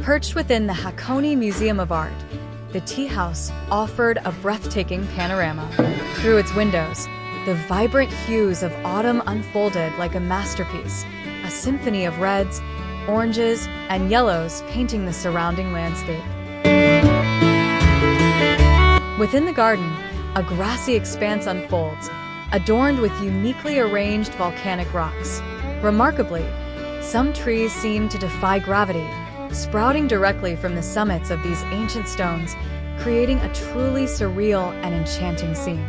Perched within the Hakone Museum of Art, the teahouse offered a breathtaking panorama. Through its windows, the vibrant hues of autumn unfolded like a masterpiece, a symphony of reds, oranges, and yellows painting the surrounding landscape. Within the garden, a grassy expanse unfolds, adorned with uniquely arranged volcanic rocks. Remarkably, some trees seem to defy gravity, sprouting directly from the summits of these ancient stones, creating a truly surreal and enchanting scene.